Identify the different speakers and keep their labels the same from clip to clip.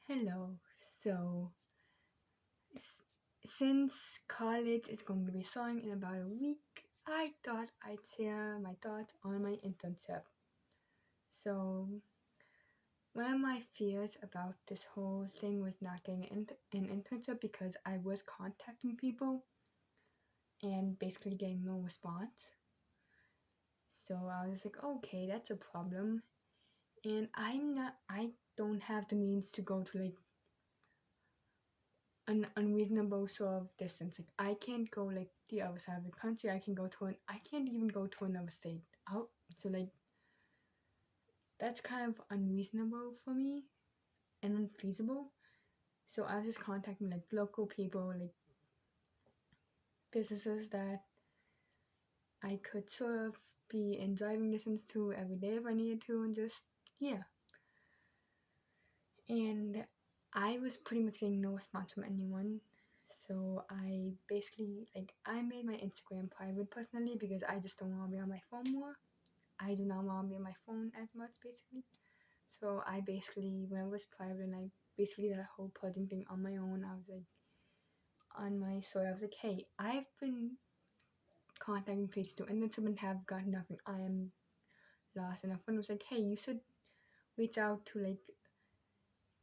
Speaker 1: Hello. So, s- since college is going to be starting in about a week, I thought I'd share my thoughts on my internship. So, one of my fears about this whole thing was not getting an internship because I was contacting people and basically getting no response. So, I was like, okay, that's a problem. And I don't have the means to go to like an unreasonable sort of distance. Like I can't go like the other side of the country. I can't even go to another state. Out so like that's kind of unreasonable for me and unfeasible. So I was just contacting like local people, like businesses that I could sort of be in driving distance to every day if I needed to, and just yeah. And I was pretty much getting no response from anyone. So I basically I made my Instagram private personally because I just don't want to be on my phone more. I do not want to be on my phone as much basically. So I basically when it was private and I basically did a whole purging thing on my own. I was like on my story. I was like, hey, I've been contacting places to internship and have got nothing. I am lost. And a friend was like, hey, you should reach out to like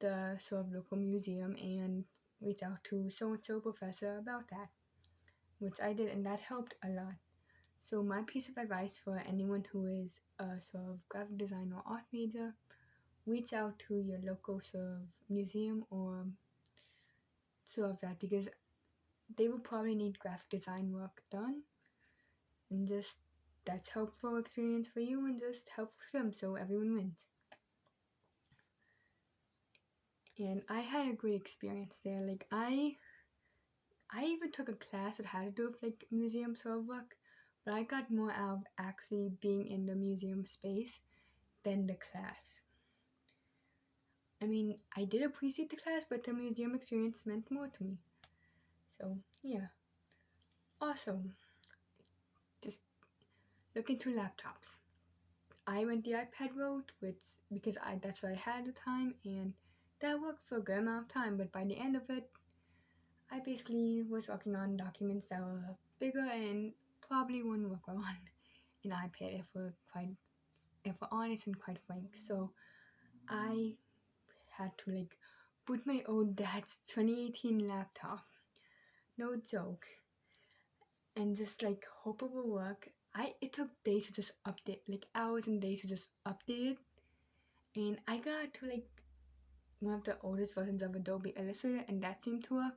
Speaker 1: the sort of local museum and reach out to so and so professor about that, which I did, and that helped a lot. So, my piece of advice for anyone who is a sort of graphic design or art major, reach out to your local sort of museum or sort of that because they will probably need graphic design work done, and just that's helpful experience for you and just helpful for them, so everyone wins. And I had a great experience there. I even took a class that had to do with like museum sort of work, but I got more out of actually being in the museum space than the class. I mean, I did appreciate the class, but the museum experience meant more to me. So, yeah. Also, just look into laptops. I went the iPad route, which because that's what I had at the time, and that worked for a good amount of time. But by the end of it, I basically was working on documents that were bigger and probably wouldn't work on an iPad if we're honest and quite frank. So I had to like boot my old dad's 2018 laptop, no joke, and just like hope it will work. It took days to just update, like hours and days to just update it, and I got to like one of the oldest versions of Adobe Illustrator, and that seemed to work.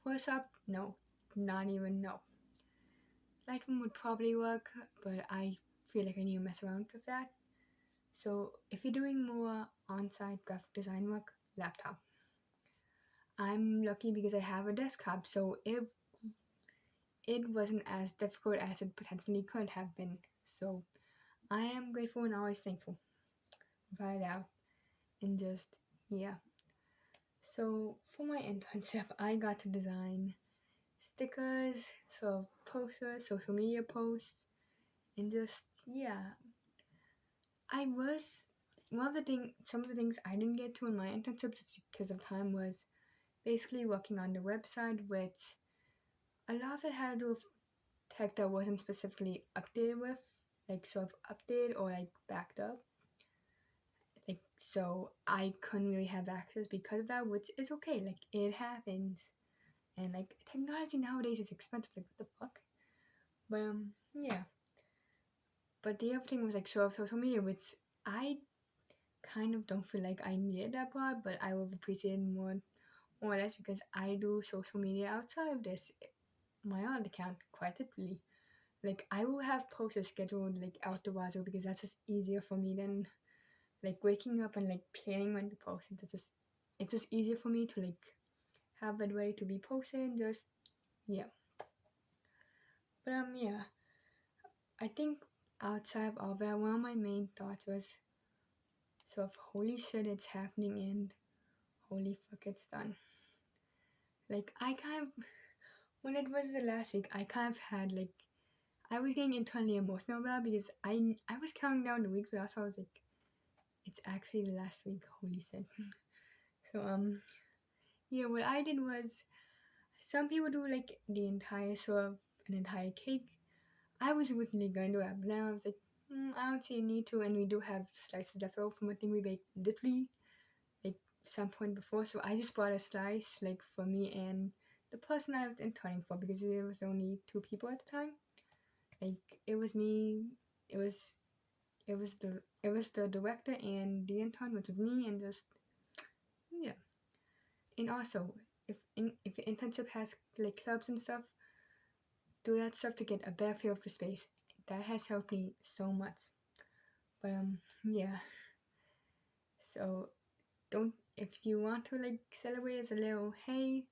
Speaker 1: First up, no, not even no. Lightroom would probably work, but I feel like I need to mess around with that. So if you're doing more on-site graphic design work, laptop. I'm lucky because I have a desktop, so it wasn't as difficult as it potentially could have been. So I am grateful and always thankful. Without a doubt. And just yeah. So for my internship, I got to design stickers, so posters, social media posts, and just yeah. I was some of the things I didn't get to in my internship just because of time was basically working on the website, which a lot of it had to do with tech that wasn't specifically updated with, like sort of updated or like backed up. Like so I couldn't really have access because of that, which is okay. Like it happens. And like technology nowadays is expensive, like what the fuck? But yeah. But the other thing was like sort of social media, which I kind of don't feel like I needed that part, but I would appreciate it more or less because I do social media outside of this my own account quite literally. Like I will have posts scheduled like out the wazoo because that's just easier for me than like waking up and like planning when to post. It's just easier for me to like have it ready to be posted and just yeah. But yeah. I think outside of all that, one of my main thoughts was sort of holy shit it's happening and holy fuck it's done. Like I kind of when it was the last week I kind of had like I was getting internally emotional about it because I was counting down the weeks, but also I was like, it's actually the last week. Holy shit! So yeah, what I did was some people do like the entire sort of an entire cake. I was originally going to have, but then I was like, I don't see a need to, and we do have slices left over from a thing we baked literally like some point before, so I just bought a slice like for me and the person I was interning for because there was only two people at the time. Like it was me, it was it was the director and the intern, which was me, and just yeah. And also, if your internship has like clubs and stuff, do that stuff to get a better feel of the space. That has helped me so much. But yeah. So don't if you want to like celebrate as a little hey,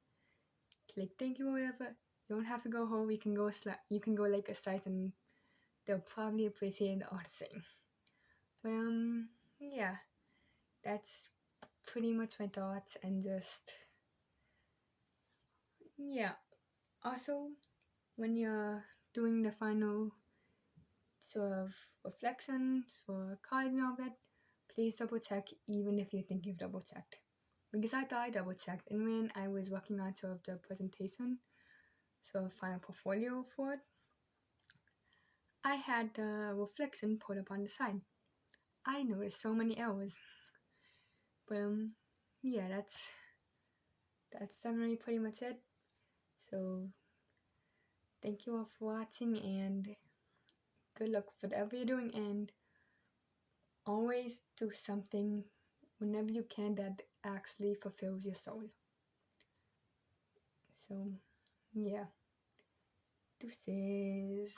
Speaker 1: like thank you or whatever, you don't have to go home. You can go like a slice and they'll probably appreciate it all the same. But yeah, that's pretty much my thoughts and just yeah. Also, when you're doing the final sort of reflection for college and all that, please double check even if you think you've double checked. Because I thought I double checked, and when I was working on sort of the presentation, sort of final portfolio for it, I had the reflection put up on the side. I noticed so many errors, but yeah, that's definitely pretty much it. So thank you all for watching, and good luck with whatever you're doing, and always do something whenever you can that actually fulfills your soul. So yeah, deuces.